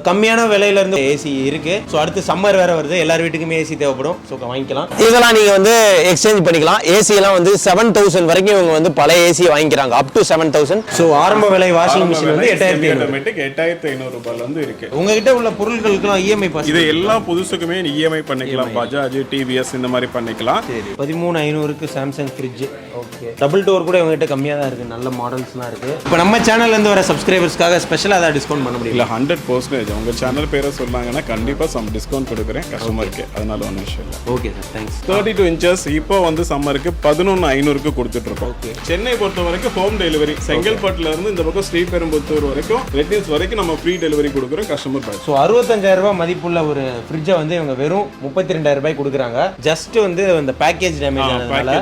கம்மியான விலையில இருந்து ஏசி இருக்கு. ஸோ அடுத்து சம்மர் வேற வருது, எல்லார் வீட்டுக்குமே ஏசி தேவைப்படும். ஸோ வாங்கிக்கலாம். இதெல்லாம் நீங்க வந்து எக்ஸ்சேஞ்ச் பண்ணிக்கலாம். ஏசி எல்லாம் வந்து 7000 வரைக்கும் இவங்க வந்து பழைய ஏசி வாங்கிக்கிறாங்க, அப் டு 7000. ஸோ ஆரம்ப விலை வாஷிங் மிஷின் வந்து 8500 ரூபாயில இருந்து இருக்கு. உங்ககிட்ட உள்ள பொருட்களுக்கு இஎம்ஐ பாஸ், இது எல்லா புதுசுக்குமே இஎம்ஐ பண்ணிக்கலாம். பஜாஜ், டிவிஎஸ் இந்த மாதிரி பண்ணிக்கலாம். 13500க்கு Samsung fridge. Okay, double door கூட இவங்ககிட்ட கம்மியாக தான் இருக்கு, நல்ல மாடல்ஸ்லாம் இருக்கு. இப்போ நம்ம சேனல்ல இருந்து வர சப்ஸ்கிரைபர்ஸ்க்காக ஸ்பெஷலாக ஏதாவது டிஸ்கவுண்ட் பண்ண முடியல? 100% உங்க சேனல் பேரை சொன்னாங்கன்னா கண்டிப்பா சம் டிஸ்கவுண்ட் கொடுக்குறேன் கஸ்டமருக்கு. அதனால ஒன்றும் விஷயம் இல்லை. Okay sir, thanks. 32 inches இப்போ வந்து சம்மருக்கு 11500க்கு கொடுத்துட்டு இருக்கோம். சென்னை பொறுத்த வரைக்கும் ஹோம் டெலிவரி, செங்கல்பட்டுல இருந்து இந்த பக்கம் ஸ்ரீபெரும்புத்தூர் வரைக்கும் ரெட்டின்ஸ் வரைக்கும் நம்ம ஃப்ரீ டெலிவரி கொடுக்குறோம் கஸ்டமர் பேக். ஸோ 65000 ரூபாய் மதிப்புள்ள ஒரு ஃப்ரிட்ஜை வந்து இவங்க வெறும் 32000 ரூபாய் கொடுக்குறாங்க. ஜஸ்ட் வந்து அந்த பேக்கேஜ் டேமேஜ் ஆனதுனால.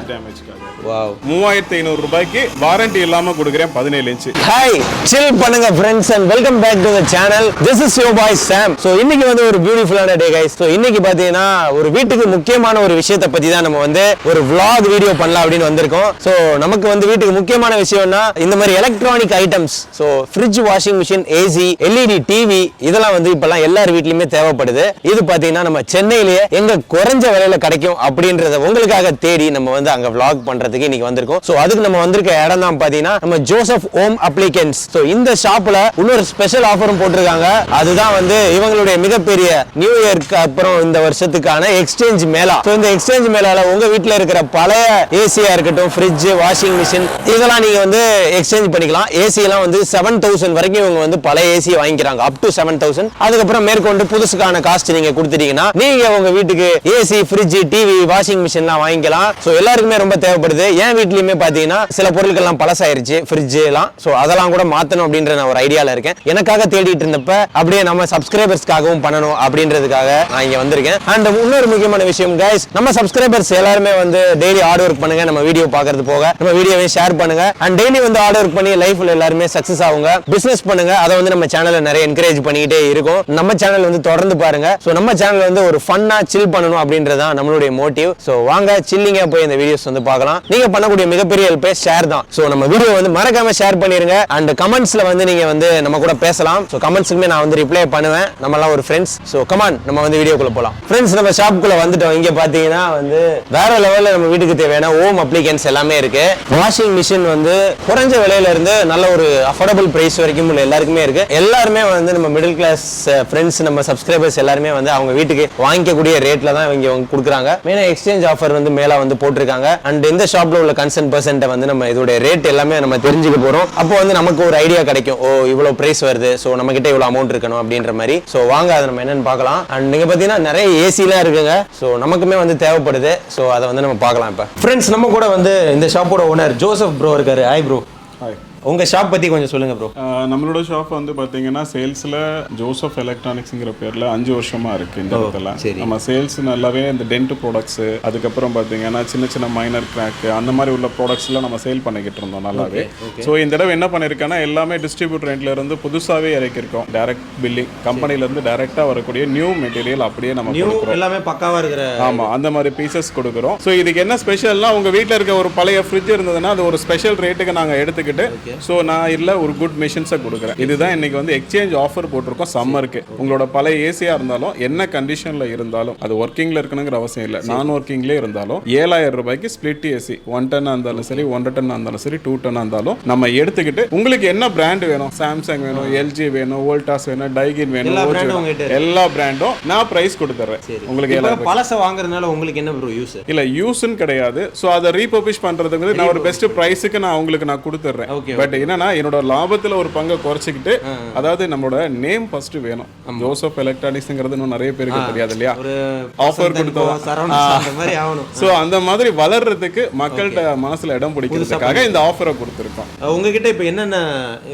வாவ், 3500 ரூபாய்க்கு வாரண்டி இல்லாம கொடுக்குறேன் 17 inch. ஹாய், சில் பண்ணுங்க friends and welcome back to the channel. This is your boy Sam. So இன்னைக்கு வந்து ஒரு பியூட்டிஃபுல்லான டே கைஸ். சோ இன்னைக்கு பாத்தீங்கன்னா ஒரு வீட்டுக்கு முக்கியமான ஒரு விஷயத்தை பத்தி தான் நம்ம வந்து ஒரு vlog வீடியோ பண்ணலாம் அப்படின்னு வந்திருக்கோம். சோ நமக்கு வந்து வீட்டுக்கு முக்கியமான விஷயம்னா இந்த மாதிரி electronic items. So fridge, washing machine, AC, LED TV இதெல்லாம் வந்து இப்பெல்லாம் எல்லார் வீட்லயுமே தேவைப்படுது. இது பாத்தீங்கன்னா நம்ம சென்னையிலேயே எங்க குறைஞ்ச விலையில கிடைக்கும் அப்படின்றத உங்களுக்காக தேடி நம்ம வந்து அங்க vlog பண்றதுக்கு இன்னைக்கு வந்திருக்கோம். சோ அதுக்கு நம்ம வந்திருக்க இடம் தான் பாத்தீங்கன்னா நம்ம ஜோசப் ஹோம் அப்ளிகன்ஸ். சோ இந்த ஷாப்ல இன்னொரு ஸ்பெஷல் ஆஃபரும் போட்டிருக்காங்க. அதுதான் வந்து இவங்களுடைய மிகப்பெரிய நியூ இயர்க்கு அப்புறம் இந்த வருஷத்துக்கான எக்ஸ்சேஞ்ச் மேளா. சோ இந்த எக்ஸ்சேஞ்ச் மேளால உங்க வீட்ல இருக்கிற பழைய ஏசியா இருக்கட்டும், ஃப்ரிட்ஜ், வாஷிங் மிஷின் இதெல்லாம் நீங்க வந்து எக்ஸ்சேஞ்ச் பண்ணிக்கலாம். ஏசி எல்லாம் வந்து 7000 வரைக்கும் இவங்க வந்து பழைய ஏசி வாங்கிக்கிறாங்க, அப் டு 7000. அதுக்கப்புறம் மேற்கொண்டு புதுசுக்கான காஸ்ட் நீங்க கொடுத்துட்டீங்கன்னா நீங்க உங்க வீட்டுக்கு ஏசி, ஃப்ரிட்ஜ், டிவி, வாஷிங் மிஷின்லாம் வாங்கிக்கலாம். சோ எல்லாருக்குமே ரொம்ப தேவைப்படுது. என் வீட்லயுமே பாத்தீங்கன்னா சில பொருட்கள் எல்லாம் பழசாயிருச்சு, ஃப்ரிட்ஜ் எல்லாம். சோ அதெல்லாம் கூட மாத்தணும் அப்படின்ற நான் ஒரு ஐடியால இருக்கேன். எனக்காக தேடிட்டு இருந்தப்ப அப்படியே நம்ம சப்ஸ்கிரைபர்ஸ்க்காகவும் பண்ணணும் அப்படின்றதுக்காக நான் இங்க வந்திருக்கேன். அண்ட் இன்னொரு முக்கியமான விஷயம் கைஸ், நம்ம சப்ஸ்கிரைபர்ஸ் எல்லாருமே வந்து டெய்லி ஹார்ட் ஒர்க் பண்ணுங்க. நம்ம வீடியோ பாக்குறது போக நம்ம வீடியோவை ஷேர் பண்ணுங்க. அண்ட் டெய்லி வந்து ஹார்ட் ஒர்க் பண்ணி லைஃப்ல எல்லாருமே சக்சஸ் ஆகுங்க, பிசினஸ் பண்ணுங்க. அதை வந்து நம்ம சேனல்ல நிறைய என்கரேஜ் பண்ணிக்கிட்டே இருக்கும். நம்ம சேனல் வந்து தொடர்ந்து பாருங்க. சோ நம்ம சேனல் வந்து ஒரு ஃபன்னா சில் பண்ணணும் அப்படின்றதான் நம்மளுடைய மோட்டிவ். சோ வாங்க சில்லிங்கா போய் இந்த வீடியோஸ் வந்து பார்க்கலாம். நீங்க பண்ணக்கூடிய மிகப்பெரிய ஹெல்ப் ஷேர் தான். சோ நம்ம வீடியோ வந்து மறக்காம ஷேர் பண்ணிருங்க. அண்ட் கமெண்ட்ஸ்ல வந்து நீங்க வந்து நம்ம கூட பேசலாம். சோ கமெண்ட்ஸ்க்குமே நான் வந்து ரிப்ளை பண்ணுவேன். நம்ம எல்லாம் ஒரு ஃப்ரெண்ட்ஸ். சோ கமான், நம்ம வந்து வீடியோக்குள்ள போலாம். ஃப்ரெண்ட்ஸ், நம்ம ஷாப்புக்குள்ள வந்துட்டோம். இங்க பாத்தீங்கன்னா வந்து வேற லெவல்ல நம்ம வீட்டுக்கு தேவையான ஹோம் அப்ளிகன்ஸ் எல்லாமே இருக்கு. வாஷிங் மிஷின் வந்து குறைஞ்ச விலையில இருந்து நல்ல ஒரு அஃபோர்டபிள் பிரைஸ் வரைக்கும் உள்ள எல்லாருக்குமே இருக்கு. எல்லாருமே வந்து நம்ம மிடில் கிளாஸ் ஃப்ரெண்ட்ஸ், நம்ம சப்ஸ்கிரைபர்ஸ் எல்லாருமே வந்து அவங்க வீட்டுக்கு வாங்கிக்கக்கூடிய ரேட்ல தான் இவங்க கொடுக்குறாங்க. மெயினா எக்ஸ்சேஞ்ச் ஆஃபர் வந்து மேல வந்து போட்டிருக்காங்க. அண்ட் இந்த ஷாப்ல உள்ள கன்சர்ன் பர்சன்ட்ட வந்து நம்ம இதோட ரேட் எல்லாமே நம்ம தெரிஞ்சுக்க போறோம். அப்போ வந்து நமக்கு ஒரு ஐடியா கிடைக்கும், ஓ இவ்வளவு பிரைஸ் வருது, சோ நம்ம கிட்ட இவ்வளவு அமௌண்ட் இருக்கணும் அப்படின்ற மாதிரி. சோ வாங்க அதை நம்ம என்னன்னு பார்க்கலாம். அண்ட் நீங்க பாத்தீங்கன்னா நிறைய ஏசிலாம் இருக்குங்க. சோ நமக்குமே வந்து தேவைப்படுது. சோ அதை வந்து நம்ம பார்க்கலாம். இப்ப ஃப்ரெண்ட்ஸ், நம்ம கூட வந்து இந்த ஷாப்போட ஓனர் ஜோசப் ப்ரோ இருக்காரு. Hi bro. ஹாய். உங்க ஷாப் பத்தி கொஞ்சம் சொல்லுங்க ப்ரோ. நம்மளோட ஷாப் வந்து பாத்தீங்கன்னா சேல்ஸ்ல ஜோசப் எலக்ட்ரானிக்ஸ்ங்கிற பேர்ல 5 வருஷமா இருக்கு இந்த இடத்துல. நம்ம சேல்ஸ் நல்லாவே இந்த டென்ட் ப்ராடக்ட்ஸ், அதுக்கப்புறம் பாத்தீங்கன்னா சின்ன சின்ன மைனர் கிராக் அந்த மாதிரி உள்ள ப்ராடக்ட்ஸ்லாம் நம்ம சேல் பண்ணிக்கிட்டு இருந்தோம் நல்லாவே. ஸோ இந்த தடவை என்ன பண்ணிருக்கேன்னா எல்லாமே டிஸ்ட்ரிபியூட்டர் ரேட்ல இருந்து புதுசாவே இறக்கிருக்கோம். டைரக்ட் பில்லிங் கம்பெனில இருந்து டைரக்டா வரக்கூடிய நியூ மெட்டீரியல் அப்படியே நம்ம கொடுக்குறோம். எல்லாமே பக்காவா இருக்கிற, ஆமா, அந்த மாதிரி பீசஸ் கொடுக்குறோம். ஸோ இதுக்கு என்ன ஸ்பெஷல்னா உங்க வீட்டில் இருக்க ஒரு பழைய ஃப்ரிட்ஜ் இருந்ததுன்னா அது ஒரு ஸ்பெஷல் ரேட்டுக்கு நாங்கள் எடுத்துக்கிட்டு ஸோ நான் இல்லை ஒரு குட் மிஷின்ஸை கொடுக்குறேன். இதுதான் இன்னைக்கு வந்து எக்ஸ்சேஞ்ச் ஆஃபர் போட்டிருக்கோம் சம்மருக்கு. உங்களோட பழைய ஏசியாக இருந்தாலும் என்ன கண்டிஷனில் இருந்தாலும் அது ஒர்க்கிங்கில் இருக்கணுங்கிற அவசியம் இல்லை, நான் ஒர்க்கிங்லேயே இருந்தாலும் 7000 ரூபாய்க்கு ஸ்பிளிட் ஏசி 1 ton இருந்தாலும் சரி, 1.5 ton இருந்தாலும் சரி, 2 ton இருந்தாலும் நம்ம எடுத்துக்கிட்டு உங்களுக்கு என்ன பிராண்ட் வேணும், சாம்சங் வேணும், எல்ஜி வேணும், வோல்டாஸ் வேணும், டைகின் வேணும், எல்லா பிராண்டும் நான் பிரைஸ் கொடுத்துறேன் உங்களுக்கு. பழச வாங்குறதுனால உங்களுக்கு என்ன ப்ரோ யூஸ்? இல்லை யூஸ்ன்னு கிடையாது. ஸோ அதை ரீபப்ளிஷ் பண்ணுறதுக்கு நான் ஒரு பெஸ்ட் ப்ரைஸுக்கு நான் உங்களுக்கு நான் கொடுத்துட்றேன். பட் என்னன்னா என்னோட லாபத்துல ஒரு பங்கை குறைச்சிக்கிட்டு, அதாவது நம்மளோட நேம் ஃபர்ஸ்ட் வேணும். ஜோசப் எலக்ட்ரானிக்ஸ்ங்கிறது இன்னும் நிறைய பேருக்கு தெரியாது இல்லையா, ஆஃபர் கொடுத்தோம். ஸோ அந்த மாதிரி வளர்றதுக்கு மக்கள்கிட்ட மனசுல இடம் பிடிக்கிறதுக்காக இந்த ஆஃபரை கொடுத்துருக்கோம். உங்ககிட்ட இப்போ என்னென்ன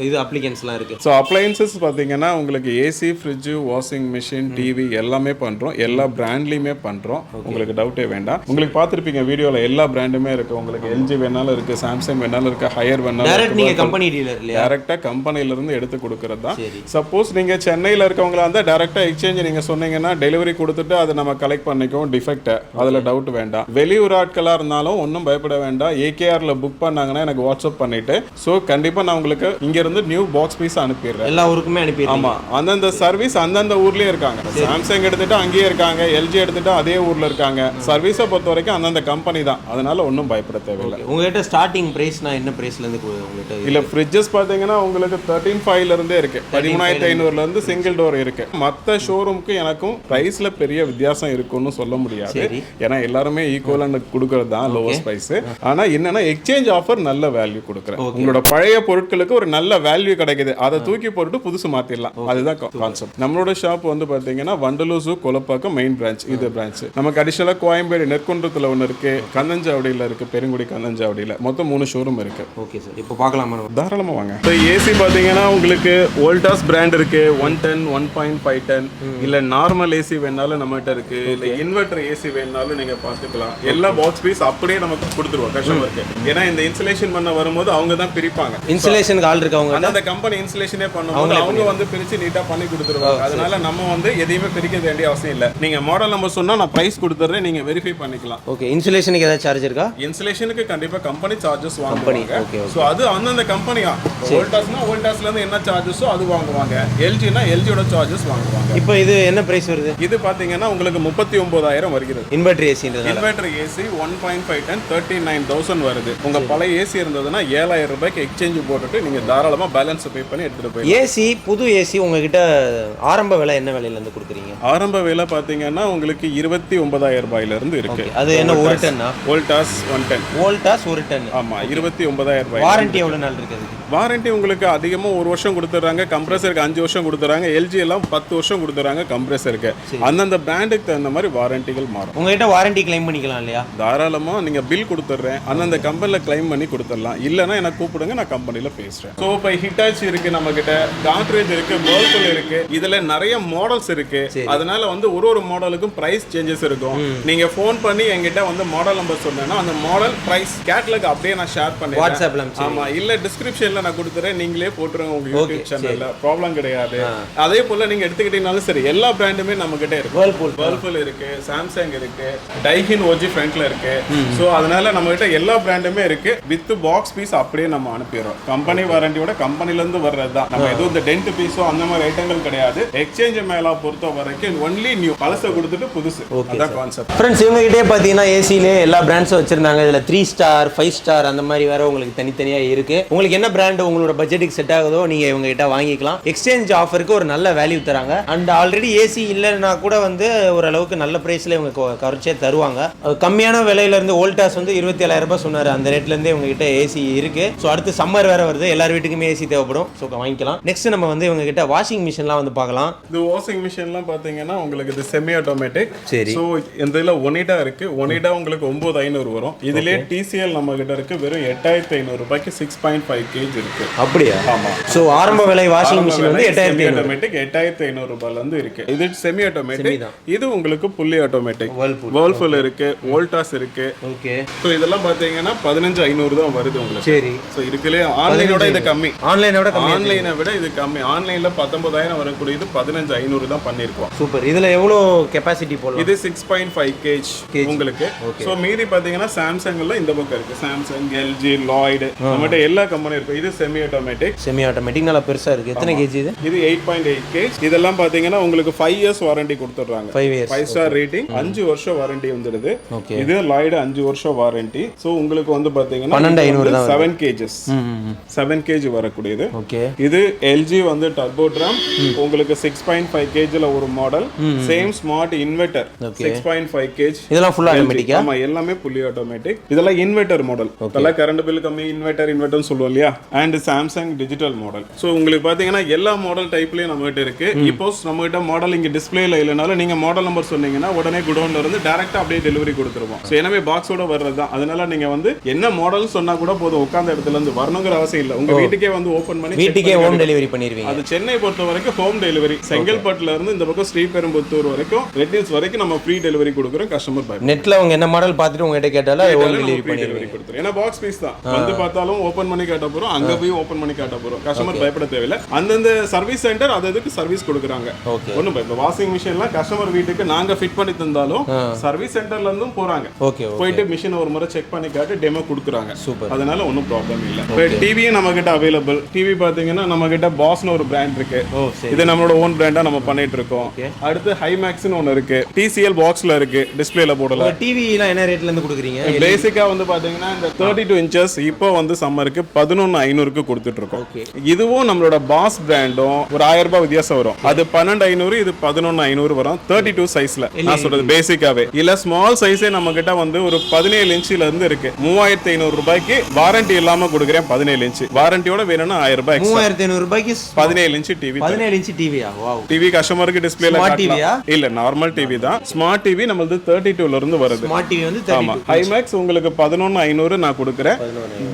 இது அப்ளிகன்ஸ்லாம் இருக்கு? ஸோ அப்ளையன்சஸ் பார்த்தீங்கன்னா உங்களுக்கு AC, fridge, washing machine, TV எல்லாமே பண்றோம். எல்லா பிராண்ட்லயுமே பண்றோம். உங்களுக்கு டவுட்டே வேண்டாம். உங்களுக்கு பார்த்துருப்பீங்க வீடியோல எல்லா பிராண்டுமே இருக்கு. உங்களுக்கு எல்ஜி வேணாலும் இருக்கு, சாம்சங் வேணாலும் இருக்கு, ஹையர் வேணாலும் கம்பெனி டீலர் இல்லையா? டைரக்டா கம்பெனில இருந்து எடுத்து கொடுக்கறது தான். சப்போஸ் நீங்க சென்னையில இருக்கவங்களா இருந்தா டைரக்டா எக்ஸ்சேஞ்ச் நீங்க சொன்னீங்கன்னா டெலிவரி கொடுத்துட்டு அதை நம்ம கலெக்ட் பண்ணிக்குவோம் டிஃபெக்ட், அதுல டவுட் வேண்டாம். வெளியூர் ஆட்களா இருந்தாலும் ஒன்றும் பயப்பட வேண்டாம். ஏகேஆர்ல புக் பண்ணாங்கன்னா எனக்கு வாட்ஸ்அப் பண்ணிட்டு ஸோ கண்டிப்பா நான் உங்களுக்கு இங்க இருந்து நியூ பாக்ஸ் பீஸ் அனுப்பிடுறேன். எல்லா ஊருக்குமே அனுப்பிடுறேன். ஆமா, அந்தந்த சர்வீஸ் அந்தந்த ஊர்லயே இருக்காங்க. சாம்சங் எடுத்துட்டு அங்கேயே இருக்காங்க, எல்ஜி எடுத்துட்டு அதே ஊர்ல இருக்காங்க. சர்வீஸை பொறுத்த வரைக்கும் அந்தந்த கம்பெனி தான், அதனால ஒன்றும் பயப்பட தேவையில்லை. உங்ககிட்ட ஸ்டார்டிங் பிரைஸ்னா என்ன பிரைஸ்ல இருந்து உங்ககிட்ட? இல்ல ஃப்ரிட்ஜஸ் பாத்தீங்கன்னா உங்களுக்கு 13,500 இருந்தே இருக்கு, 13,500 இருந்து சிங்கிள் டோர் இருக்கு. மற்ற ஷோரூமுக்கு எனக்கும் பிரைஸ்ல பெரிய வித்தியாசம் இருக்குன்னு சொல்ல முடியாது, ஏன்னா எல்லாருமே ஈக்குவலா கொடுக்கறது தான் லோவஸ்ட் பிரைஸ். ஆனா என்னன்னா எக்ஸ்சேஞ்ச் ஆஃபர் நல்ல வேல்யூ கொடுக்குறேன். உங்களோட பழைய பொருட்களுக்கு ஒரு நல்ல வேல்யூ கிடைக்குது, அதை தூக்கி போட்டு புதுசு மாத்திடலாம். அதுதான் கான்செப்ட். நம்மளோட ஷாப் வந்து பாத்தீங்கன்னா Vandalur zoo Kolappakkam main branch, இது பிரான்ச். நமக்கு அடிஷனலா கோயம்பேடு நெற்குன்றத்துல ஒன்று இருக்கு, கந்தஞ்சாவடியில இருக்கு, பெருங்குடி கந்தஞ்சாவடியில மொத்தம் 3 ஷோரூம் இருக்கு. ஓகே சார், இப்போ பார்க்கலாமா? தாராளமா வாங்க. இப்போ ஏசி பாத்தீங்கன்னா உங்களுக்கு வோல்டாஸ் பிராண்ட் இருக்கு, 110, 1.5 டன், இல்ல நார்மல் ஏசி வேணாலும் நம்மகிட்ட இருக்கு, இல்ல இன்வெர்டர் ஏசி வேணாலும் நீங்க பாத்துக்கலாம். எல்லா பாக்ஸ் பீஸ் அப்படியே நமக்கு கொடுத்துருவோம் கஸ்டமருக்கு. ஏன்னா இந்த இன்சுலேஷன் பண்ண வரும்போது அவங்க தான் பிரிப்பாங்க. இன்சுலேஷனுக்கு ஆள் இருக்கவங்க அந்த கம்பெனி இன்சுலேஷனே பண்ணுவாங்க, அவங்க வந்து பிரிச்சு நீட்டா பண்ணி கொடுத்துருவாங்க. அதனால நம்ம வந்து எதையுமே பிரிக்க வேண்டிய அவசியம் இல்ல. நீங்க மாடல் நம்பர் சொன்னா நான் பிரைஸ் கொடுத்துறேன், நீங்க வெரிஃபை பண்ணிக்கலாம். ஓகே, இன்சுலேஷனுக்கு ஏதாவது சார்ஜ் இருக்கா? இன்சுலேஷனுக்கு கண்டிப்பா கம்பெனி சார்ஜஸ் வாங்குவாங்க. சோ அது அந்தந்த கம்பெனியா, வோல்டாஸ்னா வோல்டாஸ்ல இருந்து என்ன சார்ஜஸோ அது வாங்குவாங்க, எல்ஜினா எல்ஜியோட சார்ஜஸ் வாங்குவாங்க. இப்போ இது என்ன பிரைஸ் வருது? இது பாத்தீங்கன்னா உங்களுக்கு 39,000 வருகிறது. இன்வெர்டர் ஏசின்றது. இன்வெர்டர் ஏசி 1.5 டன் 39,000 வருது. உங்க பழைய ஏசி இருந்ததுன்னா 7,000 ரூபாய்க்கு எக்ஸ்சேஞ்ச் போட்டுட்டு நீங்க தாராளமா பேலன்ஸ் பே பண்ணி எடுத்துட்டு போய். ஏசி புது ஏசி உங்ககிட்ட ஆரம்ப விலை என்ன விலையில இருந்து கொடுக்குறீங்க? ஆரம்ப விலை பாத்தீங்கன்னா உங்களுக்கு 29,000 ரூபாயில இருந்து இருக்கு. அது என்ன ஒரு டன்னா? வோல்டாஸ் 110. வோல்டாஸ் ஒரு டன். ஆமா, 29,000 ரூபாய். வாரண்டி எவ்வளவு நாள் இருக்குது? வாரண்டி உங்களுக்கு அதிகமா 1 வருஷம் கொடுத்துறாங்க, கம்ப்ரஸருக்கு 5 வருஷம் கொடுத்துறாங்க, எல்ஜி எல்லாம் 10 வருஷம் கொடுத்துறாங்க கம்ப்ரஸருக்கு. அந்தந்த பிராண்டுக்கு தகுந்த மாதிரி வாரண்டிகள் மாறும். உங்ககிட்ட வாரண்டி கிளைம் பண்ணிக்கலாம் இல்லையா? தாராளமா நீங்க பில் கொடுத்துறேன், அந்தந்த கம்பெனில கிளைம் பண்ணி கொடுத்துடலாம். இல்லைன்னா எனக்கு கூப்பிடுங்க, நான் கம்பெனில பேசுறேன். ஸோ இப்போ ஹிட்டாச்சி இருக்கு, நம்ம கிட்ட காட்ரேஜ் இருக்கு, வேர்ல்பூல் இருக்கு, இதுல நிறைய மாடல்ஸ் இருக்கு. அதனால வந்து ஒரு மாடலுக்கும் பிரைஸ் சேஞ்சஸ் இருக்கும். நீங்க ஃபோன் பண்ணி என்கிட்ட வந்து மாடல் நம்பர் சொன்னேன்னா அந்த மாடல் பிரைஸ் கேட்டலாக் அப்படியே நான் ஷேர் பண்ணுவேன் வாட்ஸ்அப்ல. ஆமா, இல்ல டிஸ்கிரிப்ஷன்ல நான் கொடுத்துறேன், நீங்களே போட்டுருங்க உங்க யூடியூப் சேனல்ல, ப்ராப்ளம் கிடையாது. அதே போல நீங்க எடுத்துக்கிட்டீங்கனாலும் சரி, எல்லா பிராண்டுமே நம்ம கிட்ட இருக்கு. வேர்ல்பூல் இருக்கு, சாம்சங் இருக்கு, டைகின் ஓஜி ஃப்ரண்ட்ல இருக்கு. சோ அதனால நம்ம கிட்ட எல்லா பிராண்டுமே இருக்கு. வித் பாக்ஸ் பீஸ் அப்படியே நம்ம அனுப்பிடுறோம். கம்பெனி வாரண்டியோட கம்பெனில இருந்து வர்றதுதான். நம்ம எதுவும் இந்த டென்ட் பீஸோ அந்த மாதிரி ஐட்டங்கள் கிடையாது. எக்ஸ்சேஞ்ச் மேல பொறுத்த வரைக்கும் ஒன்லி நியூ, பழசை கொடுத்துட்டு புதுசு. அதான் கான்செப்ட். ஃப்ரெண்ட்ஸ், இவங்க கிட்டே பார்த்தீங்கன்னா ஏசிலே எல்லா பிராண்ட்ஸும் வச்சிருந்தாங்க. இதுல 3 ஸ்டார் 5 ஸ்டார் அந்த மாதிரி வேற உங்களுக்கு தனித்தனியா இருக்கு. உங்களுக்கு என்ன பிராண்ட் உங்களோட பட்ஜெட்டுக்கு செட் ஆகுதோ நீங்க இவங்க கிட்ட வாங்கிக்கலாம். எக்ஸ்சேஞ்ச் ஆஃபருக்கு ஒரு நல்ல வேல்யூ தராங்க. அண்ட் ஆல்ரெடி ஏசி இல்லைன்னா கூட வந்து ஓரளவுக்கு நல்ல பிரைஸ்ல இவங்க குறைச்சே தருவாங்க. கம்மியான விலையில இருந்து வோல்டாஸ் வந்து 27,000 ரூபாய் சொன்னாரு, அந்த ரேட்ல இருந்தே இவங்க கிட்ட ஏசி இருக்கு. ஸோ அடுத்து சம்மர் வேற வருது, எல்லார் வீட்டுக்குமே ஏசி தேவைப்படும். ஸோ வாங்கிக்கலாம். நெக்ஸ்ட் நம்ம வந்து இவங்க கிட்ட வாஷிங் மிஷின்லாம் வந்து பார்க்கலாம். இந்த வாஷிங் மிஷின்லாம் பார்த்தீங்கன்னா உங்களுக்கு இது செமி ஆட்டோமேட்டிக். சரி. ஸோ இதில் ஒனிடா இருக்கு. ஒனிடா உங்களுக்கு 9,500 வரும். இதுலேயே டிசிஎல் நம்ம கிட்ட இருக்கு, வெறும் 8,500 ரூபாய்க்கு 6.5 kg இருக்கு. அப்படியா? ஆமா. ஸோ ஆரம்ப விலை வாஷிங் மிஷின் வந்து 8,500 ஆட்டோமேட்டிக் 8,500 ரூபாயில இருந்து இருக்கு. இது செமி ஆட்டோமேட்டிக். இது உங்களுக்கு புல்லி ஆட்டோமேட்டிக். வேர்ல்பூல் இருக்கு, வோல்டாஸ் இருக்கு. ஓகே. ஸோ இதெல்லாம் பார்த்தீங்கன்னா 15,500 தான் வருது உங்களுக்கு. சரி. ஸோ இதுக்குள்ளே ஆன்லைனோட இது கம்மி. ஆன்லைனை விட இது கம்மி. ஆன்லைன்ல 19,000 வரக்கூடியது 15,500 தான் பண்ணிருக்கோம். சூப்பர். இதுல எவ்வளவு கெபாசிட்டி போடலாம்? இது 6.5 kg உங்களுக்கு. சோ மீதி பாத்தீங்கன்னா சாம்சங்ல இந்த பக்கம் இருக்கு, சாம்சங், எல்ஜி, லாய்டு, நம்மட்ட எல்லா கம்பெனி இருக்கு. இது செமி ஆட்டோமேட்டிக் நல்லா பெருசா இருக்கு. எத்தனை கேஜி இது? இது 8.8 kg. இதெல்லாம் பாத்தீங்கன்னா உங்களுக்கு 5 years வாரண்டி கொடுத்துறாங்க. 5 ஸ்டார் ரேட்டிங், 5 வருஷம் வாரண்டி வந்துடுது. இது லாய்டு 5 வருஷம் வாரண்டி. சோ உங்களுக்கு வந்து பாத்தீங்கன்னா 12,500 தான். 7 kgs 7 kg வரக்கூடியது. ஓகே. இது எல்ஜி வந்து டர்போ ட்ரம், உங்களுக்கு 6.5 kg ல ஒரு model. Same smart inverter 6.5 kg. இதெல்லாம் ஃபுல் ஆட்டோமேட்டிக்கா? ஆமா, எல்லாமே ஃபுல்லி ஆட்டோமேட்டிக். இதெல்லாம் இன்வெர்ட்டர் மாடல். இதெல்லாம் கரண்ட் பில் கம்மி, இன்வெர்ட்டர்னு சொல்லுவோம் இல்லையா. And Samsung digital model. So உங்களுக்கு பாத்தீங்கன்னா எல்லா மாடல் டைப்லயும் நம்ம கிட்ட இருக்கு. இப்போ நம்ம கிட்ட மாடல் இங்க டிஸ்பிளேல இல்லனால நீங்க மாடல் நம்பர் சொன்னீங்கன்னா உடனே குடோன்ல இருந்து டைரக்டா அப்படியே டெலிவரி கொடுத்துருவோம். சோ எனவே பாக்ஸோட வர்றதுதான். அதனால நீங்க வந்து என்ன மாடல் சொன்னா கூட போதும், உட்கார்ந்த இடத்துல இருந்து வரணுங்கிற அவசியம் இல்ல. உங்க வீட்டுக்கே வந்து ஓபன் பண்ணி வீட்டுக்கே ஹோம் டெலிவரி பண்ணிடுவீங்க. அது சென்னை பொறுத்த வரைக்கும் ஹோம் டெலிவரி. செங்கல்பட்டுல இருந்து இந்த பக்கம் ஸ்ரீபெரும்புத்தூர் வரைக்கும் ரெட்னில்ஸ் வரைக்கும் நம்ம ஃப்ரீ டெலிவரி கொடுக்குறோம். கஸ்டமர் பை நெட்ல அவங்க என்ன மாடல் பார்த்துட்டு உங்ககிட்ட கேட்டாலும் ஹோம் டெலிவரி பண்ணி கொடுத்துரும். ஏன்னா பாக்ஸ் பீஸ் தான் வந்து பார்த்தாலும் ஓபன் பண்ணி கேட்ட போறோம். அங்க போய் ஓபன் பண்ணி காட்ட போறோம். கஸ்டமர் பயப்பட தேவையில்லை. அந்தந்த சர்வீஸ் சென்டர் அதுக்கு சர்வீஸ் கொடுக்குறாங்க. ஒன்றும் இப்போ வாஷிங் மிஷின்லாம் கஸ்டமர் வீட்டுக்கு நாங்க ஃபிட் பண்ணி தந்தாலும் சர்வீஸ் சென்டர்ல இருந்தும் போறாங்க. போயிட்டு மிஷின் ஒரு முறை செக் பண்ணி காட்டி டெமோ கொடுக்குறாங்க. அதனால ஒன்றும் ப்ராப்ளம் இல்லை. இப்போ டிவியும் நம்ம கிட்ட அவைலபிள். டிவி பாத்தீங்கன்னா நம்ம கிட்ட பாஸ்னு ஒரு பிராண்ட் இருக்கு. இது நம்மளோட ஓன் பிராண்டா நம்ம பண்ணிட்டு இருக்கோம். அடுத்து ஹைமேக்ஸ்னு ஒன்று இருக்கு. TCL பாக்ஸ்ல இருக்கு, டிஸ்பிளேல போடலாம். டிவி எல்லாம் என்ன ரேட்ல இருந்து கொடுக்குறீங்க? பேசிக்கா வந்து பாத்தீங்கன்னா இந்த 32 இன்ச்சஸ் இப்போ வந்து சம்மருக்கு 11,500க்கு கொடுத்துட்டு இருக்கோம். இதுவும் நம்மளோட பாஸ் பிராண்டும் ஒரு 1000 ரூபாய் வித்தியாசம் வரும். அது 12,500, இது 11,500 வரும். 32 சைஸ்ல நான் சொல்றது பேசிக்காவே. இல்ல ஸ்மால் சைஸே நம்ம கிட்ட வந்து ஒரு 17 இன்ச்ல இருந்து இருக்கு. 3,500 ரூபாய்க்கு வாரண்டி இல்லாம கொடுக்குறேன். 17 இன்ச் வாரண்டியோட வேணும்னா 1000 ரூபாய். 3,500 ரூபாய்க்கு 17 இன்ச் டிவி. 17 இன்ச் டிவியா? வாவ். டிவி கஸ்டமருக்கு டிஸ்ப்ளேல காட்டலாம். இல்ல நார்மல் டிவி தான். ஸ்மார்ட் டிவி நம்மளது 32ல இருந்து வருது. ஸ்மார்ட் டிவி வந்து 32. ஹைமேக்ஸ் உங்களுக்கு 11,500 நான் கொடுக்குறேன்.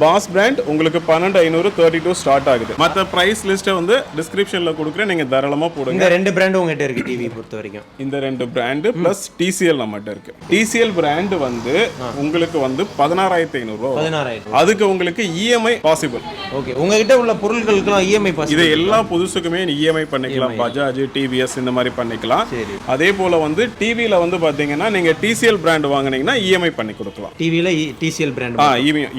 பாஸ் பிராண்ட் உங்களுக்கு 12,500 32 ஸ்டார்ட் ஆகுது. மத்த பிரைஸ் லிஸ்ட் வந்து டிஸ்கிரிப்ஷன்ல கொடுக்குறேன். நீங்க தாராளமா போடுங்க. இந்த ரெண்டு பிராண்ட் உங்ககிட்ட இருக்கு டிவி பொறுத்த வரைக்கும். இந்த ரெண்டு பிராண்ட் பிளஸ் TCL நம்மகிட்ட இருக்கு. TCL பிராண்ட் வந்து உங்களுக்கு வந்து 16,500 ரூபாய். 16,000. அதுக்கு உங்களுக்கு EMI பாசிபிள். ஓகே. உங்ககிட்ட உள்ள பொருட்களுக்குலாம் EMI பாசிபிள். இது எல்லா புதுசுக்குமே EMI பண்ணிக்கலாம். பஜாஜ், TVS இந்த மாதிரி பண்ணிக்கலாம். அதே போல வந்து டிவில வந்து பாத்தீங்கன்னா நீங்க TCL பிராண்ட் வாங்குனீங்கன்னா EMI பண்ணி கொடுக்கலாம். டிவில TCL பிராண்ட்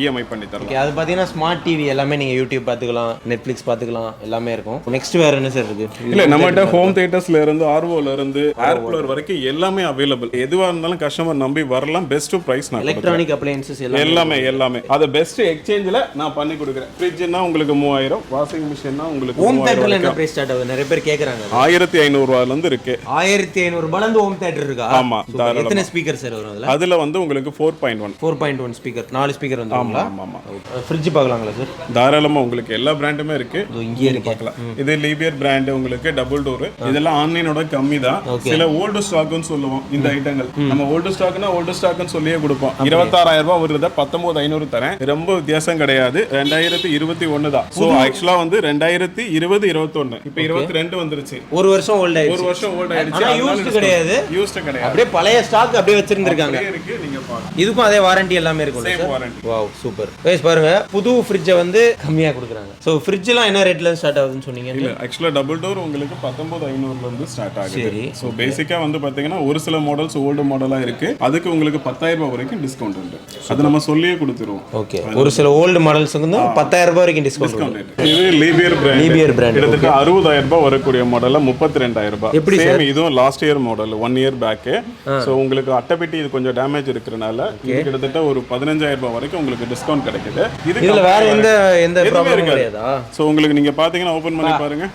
EMI பண்ணி தரலாம். ஓகே. அது பாத்தீங்கன்னா ஸ்மார்ட் டிவி எல்லாமே நீங்க யூடியூப் பாத்துக்கலாம், நெட்ஃபிளிக்ஸ் பாத்துக்கலாம், எல்லாமே இருக்கும். நெக்ஸ்ட் வேற என்ன சார் இருக்கு? இல்ல நம்மகிட்ட ஹோம் தியேட்டர்ஸ்ல இருந்து ROல இருந்து ஏர் கூலர் வரைக்கும் எல்லாமே அவைலபிள். எதுவா இருந்தாலும் கஸ்டமர் நம்பி வரலாம். பெஸ்ட் பிரைஸ் நான் எலக்ட்ரானிக் அப்ளையன்சஸ் எல்லாமே அது பெஸ்ட் எக்ஸ்சேஞ்சில நான் பண்ணி கொடுக்குறேன். ஃப்ரிட்ஜ்னா உங்களுக்கு 3000, வாஷிங் மிஷின்னா உங்களுக்கு ஹோம் தியேட்டர்ல என்ன பிரைஸ் ஸ்டார்ட் ஆகுது? நிறைய பேர் கேக்குறாங்க. 1,500 ரூபாயில இருந்து இருக்கு. 1,500 ரூபாயில இருந்து ஹோம் தியேட்டர் இருக்கா? ஆமா. எத்தனை ஸ்பீக்கர் சார் வரும் அதுல? அதுல வந்து உங்களுக்கு 4.1 ஸ்பீக்கர், 4 ஸ்பீக்கர் வந்துருங்களா? ஆமா. ஃப்ரிட்ஜ் பார்க்கலாங்களா சார்? தாராளமா உங்களுக்கு எல்லா பிராண்டுமே இருக்கு. இங்க இருக்கு பார்க்கலாம். இது லீபியர் பிராண்ட் உங்களுக்கு டபுள் டோர். இதெல்லாம் ஆன்லைனோட கம்மி தான். சில ஓல்டு ஸ்டாக்னு சொல்லுவோம். இந்த ஐட்டங்கள் நம்ம ஓல்டு ஸ்டாக்னா ஓல்டு ஸ்டாக்னு சொல்லியே கொடுப்போம். 26,000 ரூபாய் வருது, 19,500 தரேன். ரொம்ப வித்தியாசம் கிடையாது. 2021 தான். சோ ஆக்சுவலா வந்து 2020, 21 இப்போ 22 வந்துருச்சு. ஒரு வருஷம் ஓல்ட் ஆயிடுச்சு. ஒரு வருஷம் ஓல்ட் ஆயிடுச்சு. ஆனா யூஸ்ட் கிடையாது. அப்படியே பழைய ஸ்டாக் அப்படியே வச்சிருந்திருக்காங்க. இருக்கு, நீங்க பாருங்க. இதுக்கும் அதே வாரண்டி எல்லாமே இருக்கும் same warranty. Wow super. Guys பாருங்க, புது ஃப்ரிட்ஜை வந்து கம்மியா கொடுக்குறாங்க. சோ ஃப்ரிட்ஜ்லாம் என்ன ரேட்ல இருந்து ஸ்டார்ட் ஆகுதுன்னு சொன்னீங்க? இல்ல ஆக்சுவலா டபுள் டோர் உங்களுக்கு 19,500ல இருந்து ஸ்டார்ட் ஆகுது. சோ பேசிக்கா வந்து பாத்தீங்கன்னா ஒரு சில மாடல்ஸ் ஓல்டு மாடலா இருக்கு. அதுக்கு உங்களுக்கு 10,000 ரூபாய் வரைக்கும் டிஸ்கவுண்ட் உண்டு. அது நம்ம சொல்லியே கொடுத்துருவோம். ஓகே. ஒரு சில ஓல்டு மாடல்ஸ்க்கு வந்து 10,000 ரூபாய் வரைக்கும் டிஸ்கவுண்ட். இது லீபியர் பிராண்ட். கிட்டத்தட்ட 60,000 ரூபாய் வரக்கூடிய மாடல்ல 32,000 ரூபாய். எப்படி சேம் இதுவும் last year model 1 year back. So உங்களுக்கு அட்டைப்பெட்டி இது கொஞ்சம் டேமேஜ் இருக்கறனால கிட்டத்தட்ட ஒரு 15,000 ரூபாய் வரைக்கும் உங்களுக்கு டிஸ்கவுண்ட் கிடைக்குது. இதுல வேற எந்த ப்ராப்ளம் கிடையாதா? சோ உங்களுக்கு நீங்க பாத்தீங்கன்னா ஓபன் பண்ணி பாருங்க.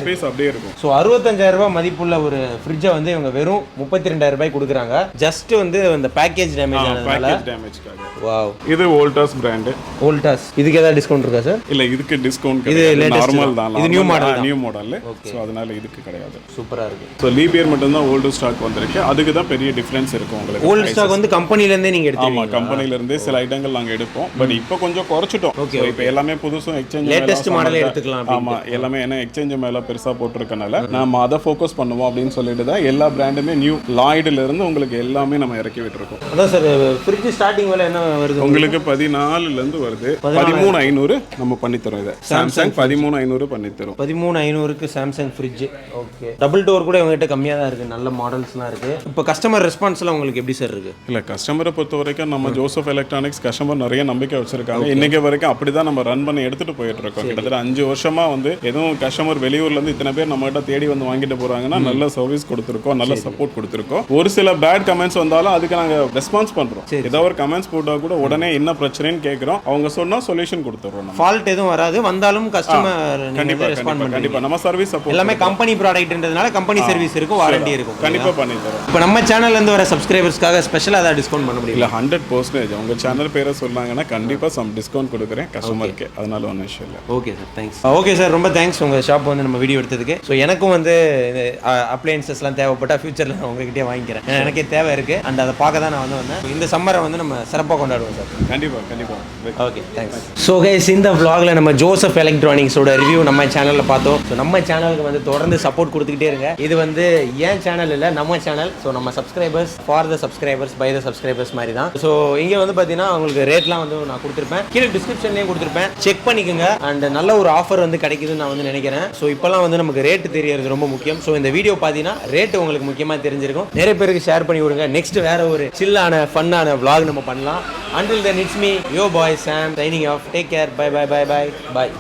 ஸ்பேஸ் அப்படியே இருக்கும். சோ 65,000 ரூபாய் மதிப்புள்ள ஒரு ஃப்ரிட்ஜை வந்து இவங்க வெறும் 32,000 ரூபாய் கொடுக்குறாங்க. ஜஸ்ட் வந்து அந்த பேக்கேஜ் டேமேஜ் ஆனதால. பேக்கேஜ் டேமேஜ்க்காக. வாவ். இது வோல்டாஸ் பிராண்ட். வோல்டாஸ். இதுக்கு ஏதாவது டிஸ்கவுண்ட் இருக்கா சார்? இல்ல இதுக்கு டிஸ்கவுண்ட் இது நார்மல் தான். இது new model. New model. So அதனால இதுக்கு கிடையாது. சூப்பரா இருக்கு. சோ லீபியர் மட்டும் தான் ஓல்ட் ஸ்டாக் வந்திருக்கு. அதுக்கு தான் பெரிய டிஃபரன்ஸ் இருக்கும் உங்களுக்கு. ஓல்ட் ஸ்டாக் வந்து கம்பெனில இருந்தே நீங்க எடுத்தீங்க? ஆமா, கம்பெனில இருந்தே சில ஐட்டங்கள் நாங்க எடுப்போம். பட் இப்போ கொஞ்சம் குறைச்சிட்டோம். இப்போ எல்லாமே புதுசும் எக்ஸ்சேஞ்ச் லேட்டஸ்ட் மாடல் எடுத்துக்கலாம். ஆமா, எல்லாமே என்ன எக்ஸ்சேஞ்ச் மேல பெருசா போட்டுருக்கனால நாம அத ஃபோக்கஸ் பண்ணுவோம் அப்படின்னு சொல்லிட்டு தான் எல்லா பிராண்டுமே நியூ லாய்டுல இருந்து உங்களுக்கு எல்லாமே நம்ம இறக்கி விட்டுருக்கோம். அதான் சார் ஃப்ரிட்ஜ் ஸ்டார்டிங் விலை என்ன வருது உங்களுக்கு? 14ல இருந்து வருது. 13,500 நம்ம பண்ணி தரோம். இத சாம்சங் 13,500 பண்ணி தரோம். 13,500க்கு Samsung fridge. Okay. Double door கூட இவங்க கிட்ட கம்மியா தான் இருக்கு. நல்ல மாடல்ஸ்லாம் இருக்கு. இப்போ கஸ்டமர் ரெஸ்பான்ஸ்லாம் உங்களுக்கு எப்படி சார் இருக்கு? இல்ல கஸ்டமரை பொறுத்த வரைக்கும் நம்ம ஜோசப் எலக்ட்ரானிக்ஸ் கஸ்டமர் நிறைய நம்பிக்கை வச்சிருக்காங்க. இன்னைக்கு வரைக்கும் அப்படிதான் நம்ம ரன் பண்ணி எடுத்துட்டு போயிட்டு இருக்கோம். கிட்டத்தட்ட 5 வருஷமா வந்து எதுவும் கஸ்டமர் வெளியூர்ல இருந்து இத்தனை பேர் நம்ம கிட்ட தேடி வந்து வாங்கிட்டு போறாங்கன்னா நல்ல சர்வீஸ் கொடுத்துருக்கோம், நல்ல சப்போர்ட் கொடுத்துருக்கோம். ஒரு சில பேட் கமெண்ட்ஸ் வந்தாலும் அதுக்கு நாங்க ரெஸ்பான்ஸ் பண்றோம். ஏதாவது ஒரு கமெண்ட்ஸ் போட்டா கூட உடனே என்ன பிரச்சனைன்னு கேட்கிறோம். அவங்க சொன்னா சொல்யூஷன் கொடுத்துறோம். ஃபால்ட் எதுவும் வராது. வந்தாலும் கஸ்டமர் கண்டிப்பா நம்ம சர்வீஸ் சப்போர்ட். எல்லாமே கம்பெனி ப்ராடக்ட்ன்றதுனால கம்பெனி சர்வீஸ் இருக்கும், வாரண்டி இருக்கும். கண்டிப்பா பண்ணி தரோம். இப்போ நம்ம சேனல்ல இருந்து வர சப்ஸ்கிரைபர்ஸ்க்காக ஸ்பெஷலா ஏதாவது டிஸ்கவுண்ட் பண்ண முடியல? 100% உங்க சேனல் பேரை சொன்னாங்கன்னா கண்டிப்பா சம் டிஸ்கவுண்ட் கொடுக்குறேன் கஸ்டமருக்கு. அதனால ஒன்றும் விஷயம் இல்லை. Okay sir, thanks. Okay sir, ரொம்ப தேங்க்ஸ் உங்க ஷாப் வந்து நம்ம வீடியோ எடுத்ததுக்கு. ஸோ எனக்கும் வந்து அப்ளையன்சஸ்லாம் தேவைப்பட்டா ஃபியூச்சரில் நான் உங்ககிட்டே வாங்கிக்கிறேன். எனக்கே தேவை இருக்கு. அண்ட் அதை பார்க்க தான் நான் வந்தேன். இந்த சம்மரை வந்து நம்ம சிறப்பாக கொண்டாடுவோம் சார். கண்டிப்பா. Okay, thanks. ஸோ கைஸ், இந்த vlogல நம்ம ஜோசப் எலக்ட்ரானிக்ஸோட ரிவ்யூ நம்ம சேனலில் பார்த்தோம். ஸோ நம்ம சேனலுக்கு வந்து தொடர்ந்து சப்போர்ட் கொடுத்துக்கிட்டே இருங்க. இது வந்து ஏன் சேனல் இல்லை, நம்ம சேனல். ஸோ நம்ம subscribers for the subscribers by the subscribers மாதிரி தான். ஸோ இங்கே வந்து பார்த்தீங்கன்னா உங்களுக்கு ரேட்லாம் வந்து நான் கொடுத்துருப்பேன். கீழே டிஸ்கிரிப்ஷன்லேயும் கொடுத்துருப்பேன். செக் பண்ணிக்கோங்க. அண்ட் நல்ல ஒரு ஆஃபர் வந்து கிடைக்குதுன்னு நான் வந்து நினைக்கிறேன். ஸோ இப்போலாம் வந்து நமக்கு ரேட்டு தெரியறது ரொம்ப முக்கியம். ஸோ இந்த வீடியோ பார்த்தீங்கன்னா ரேட்டு உங்களுக்கு முக்கியமாக தெரிஞ்சிருக்கும். நிறைய பேருக்கு ஷேர் பண்ணி விடுங்க. நெக்ஸ்ட் வேற ஒரு சில்லான ஃபன்னான vlog நம்ம பண்ணலாம். Until then, it's me, your boy Sam, signing off. Take care. Bye.